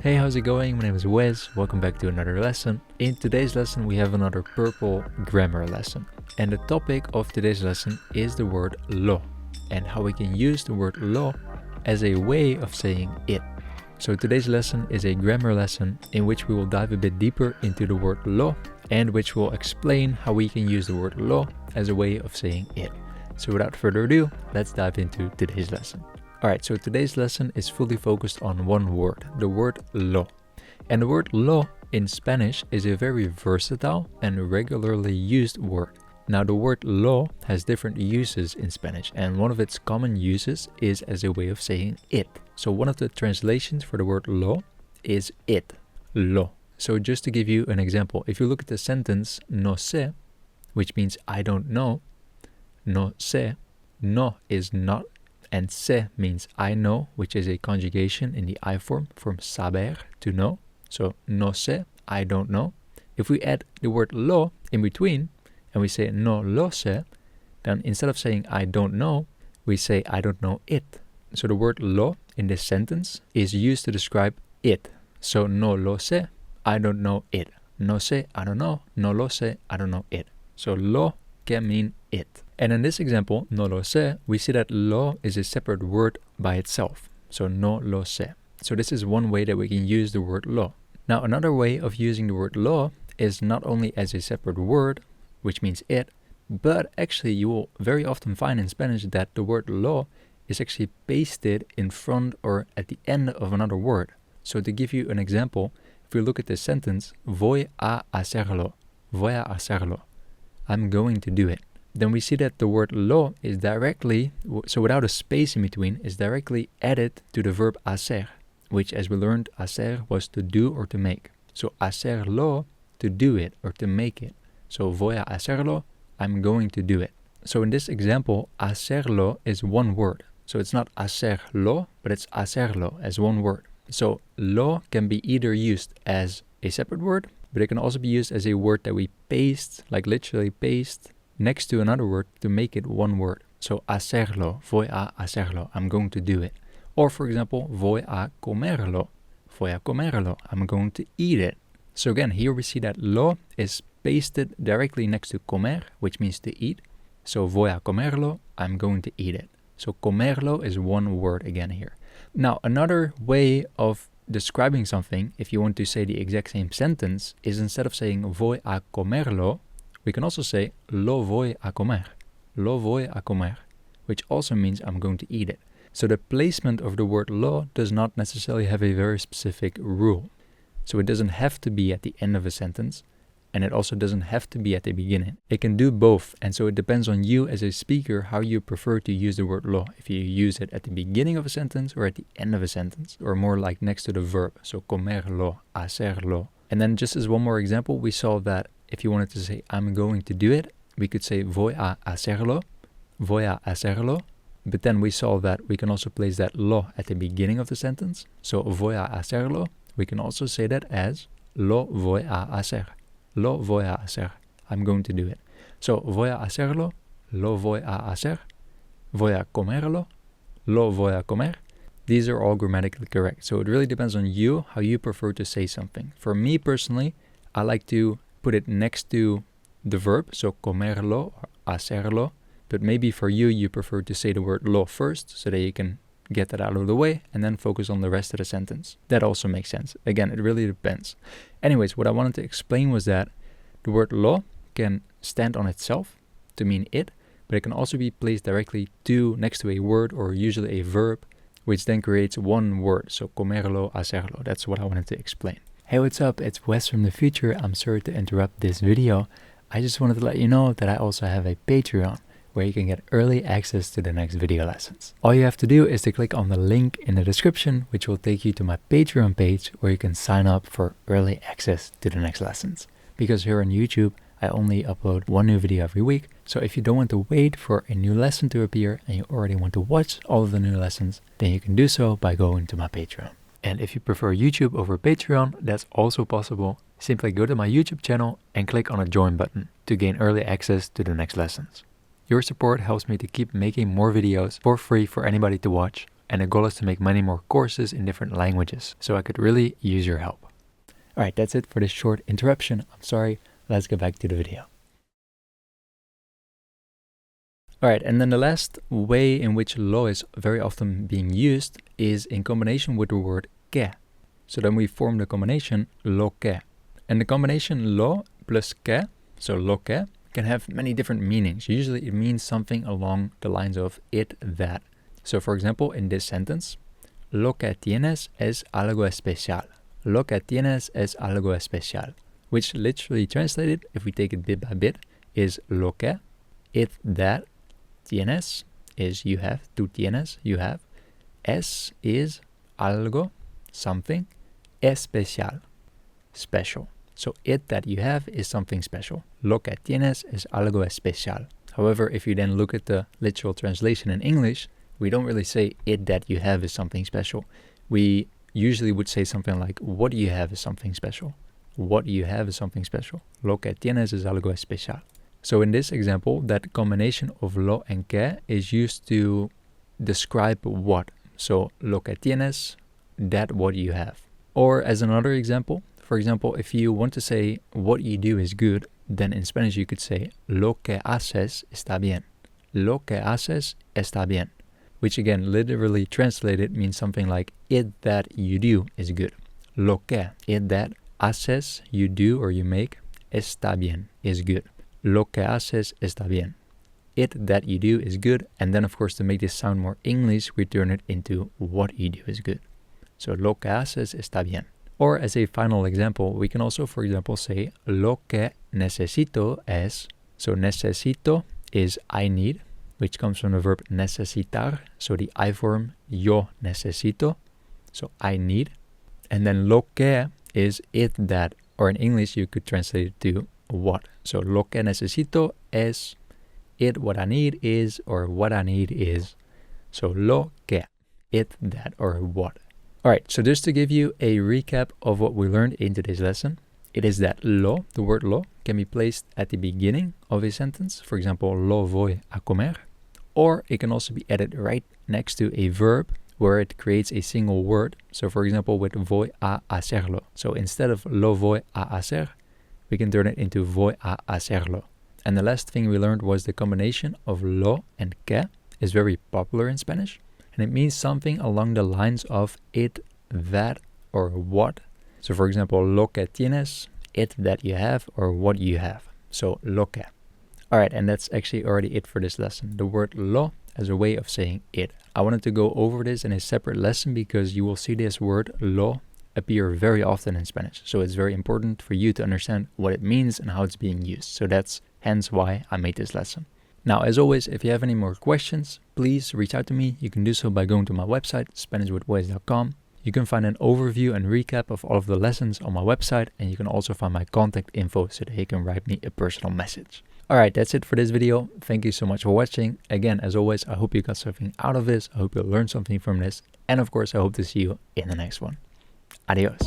Hey, how's it going? My name is Wes. Welcome back to another lesson. In today's lesson, we have another purple grammar lesson. And the topic of today's lesson is the word lo and how we can use the word lo as a way of saying it. So today's lesson is a grammar lesson in which we will dive a bit deeper into the word lo and which will explain how we can use the word lo as a way of saying it. So without further ado, let's dive into today's lesson. Alright, so today's lesson is fully focused on one word, the word lo. And the word lo in Spanish is a very versatile and regularly used word. Now the word lo has different uses in Spanish, and one of its common uses is as a way of saying it. So one of the translations for the word lo is it, lo. So just to give you an example, if you look at the sentence no sé, which means I don't know, no sé, no is not, and sé means I know, which is a conjugation in the I form from saber, to know. So no sé, I don't know. If we add the word lo in between and we say no lo sé, then instead of saying I don't know, we say I don't know it. So the word lo in this sentence is used to describe it. So no lo sé, I don't know it. No sé, I don't know. No lo sé, I don't know it. So lo can mean it. And in this example, no lo sé, we see that lo is a separate word by itself. So no lo sé. So this is one way that we can use the word lo. Now another way of using the word lo is not only as a separate word, which means it, but actually you will very often find in Spanish that the word lo is actually pasted in front or at the end of another word. So to give you an example, if we look at this sentence, voy a hacerlo, voy a hacerlo, I'm going to do it. Then we see that the word lo is directly, so without a space in between, is directly added to the verb hacer, which as we learned, hacer was to do or to make. So hacerlo, to do it or to make it. So voy a hacerlo, I'm going to do it. So in this example, hacerlo is one word. So it's not hacerlo, but it's hacerlo as one word. So lo can be either used as a separate word, but it can also be used as a word that we paste, like literally paste, next to another word to make it one word. So hacerlo, voy a hacerlo, I'm going to do it. Or for example, voy a comerlo, I'm going to eat it. So again, here we see that lo is pasted directly next to comer, which means to eat. So voy a comerlo, I'm going to eat it. So comerlo is one word again here. Now another way of describing something, if you want to say the exact same sentence, is instead of saying voy a comerlo, we can also say lo voy a comer, which also means I'm going to eat it. So the placement of the word lo does not necessarily have a very specific rule. So it doesn't have to be at the end of a sentence, and it also doesn't have to be at the beginning. It can do both, and so it depends on you as a speaker how you prefer to use the word lo. If you use it at the beginning of a sentence or at the end of a sentence, or more like next to the verb. So comerlo, hacerlo. And then just as one more example, we saw that if you wanted to say I'm going to do it, we could say voy a hacerlo, but then we saw that we can also place that lo at the beginning of the sentence. So voy a hacerlo, we can also say that as lo voy a hacer, I'm going to do it. So voy a hacerlo, lo voy a hacer, voy a comerlo, lo voy a comer. These are all grammatically correct. So it really depends on you, how you prefer to say something. For me personally, I like to put it next to the verb, so comerlo or hacerlo. But maybe for you, you prefer to say the word lo first so that you can get that out of the way and then focus on the rest of the sentence. That also makes sense. Again, it really depends. Anyways, what I wanted to explain was that the word lo can stand on itself to mean it, but it can also be placed directly next to a word or usually a verb, which then creates one word. So comerlo, hacerlo. That's what I wanted to explain. Hey, what's up? It's Wes from the future. I'm sorry to interrupt this video. I just wanted to let you know that I also have a Patreon where you can get early access to the next video lessons. All you have to do is to click on the link in the description, which will take you to my Patreon page where you can sign up for early access to the next lessons. Because here on YouTube, I only upload one new video every week. So if you don't want to wait for a new lesson to appear and you already want to watch all of the new lessons, then you can do so by going to my Patreon. And if you prefer YouTube over Patreon, that's also possible. Simply go to my YouTube channel and click on the join button to gain early access to the next lessons. Your support helps me to keep making more videos for free for anybody to watch. And the goal is to make many more courses in different languages. So I could really use your help. Alright, that's it for this short interruption. I'm sorry. Let's get back to the video. Alright, and then the last way in which lo is very often being used is in combination with the word que. So then we form the combination lo que. And the combination lo plus que, so lo que, can have many different meanings. Usually it means something along the lines of it, that. So for example, in this sentence, lo que tienes es algo especial. Lo que tienes es algo especial. Which literally translated, if we take it bit by bit, is lo que, it, that, tienes is you have, tú tienes, you have, es is algo, something, especial, special. So it that you have is something special. Lo que tienes es algo especial. However, if you then look at the literal translation in English, we don't really say it that you have is something special. We usually would say something like what you have is something special. What you have is something special. Lo que tienes es algo especial. So in this example, that combination of lo and que is used to describe what. So lo que tienes, that what you have. Or as another example, for example, if you want to say what you do is good, then in Spanish you could say lo que haces está bien. Lo que haces está bien. Which again, literally translated means something like it that you do is good. Lo que, it that haces, you do or you make, está bien, is good. Lo que haces está bien. It that you do is good. And then of course, to make this sound more English, we turn it into what you do is good. So lo que haces está bien. Or as a final example, we can also, for example, say lo que necesito es. So necesito is I need, which comes from the verb necesitar. So the I form, yo necesito. So I need. And then lo que is it that, or in English, you could translate it to what. So lo que necesito es, it what I need is, or what I need is. So lo que, it that, or what. Alright, so just to give you a recap of what we learned in today's lesson, it is that lo, the word lo, can be placed at the beginning of a sentence. For example, lo voy a comer. Or it can also be added right next to a verb where it creates a single word. So for example, with voy a hacerlo. So instead of lo voy a hacer, we can turn it into voy a hacerlo. And the last thing we learned was the combination of lo and que is very popular in Spanish. And it means something along the lines of it, that, or what. So for example, lo que tienes, it that you have, or what you have. So lo que. Alright, and that's actually already it for this lesson. The word lo as a way of saying it. I wanted to go over this in a separate lesson because you will see this word lo appear very often in Spanish. So it's very important for you to understand what it means and how it's being used. So that's hence why I made this lesson. Now, as always, if you have any more questions, please reach out to me. You can do so by going to my website, SpanishWithWes.com. You can find an overview and recap of all of the lessons on my website, and you can also find my contact info so that you can write me a personal message. Alright, that's it for this video. Thank you so much for watching. Again, as always, I hope you got something out of this. I hope you learned something from this. And of course, I hope to see you in the next one. Adios.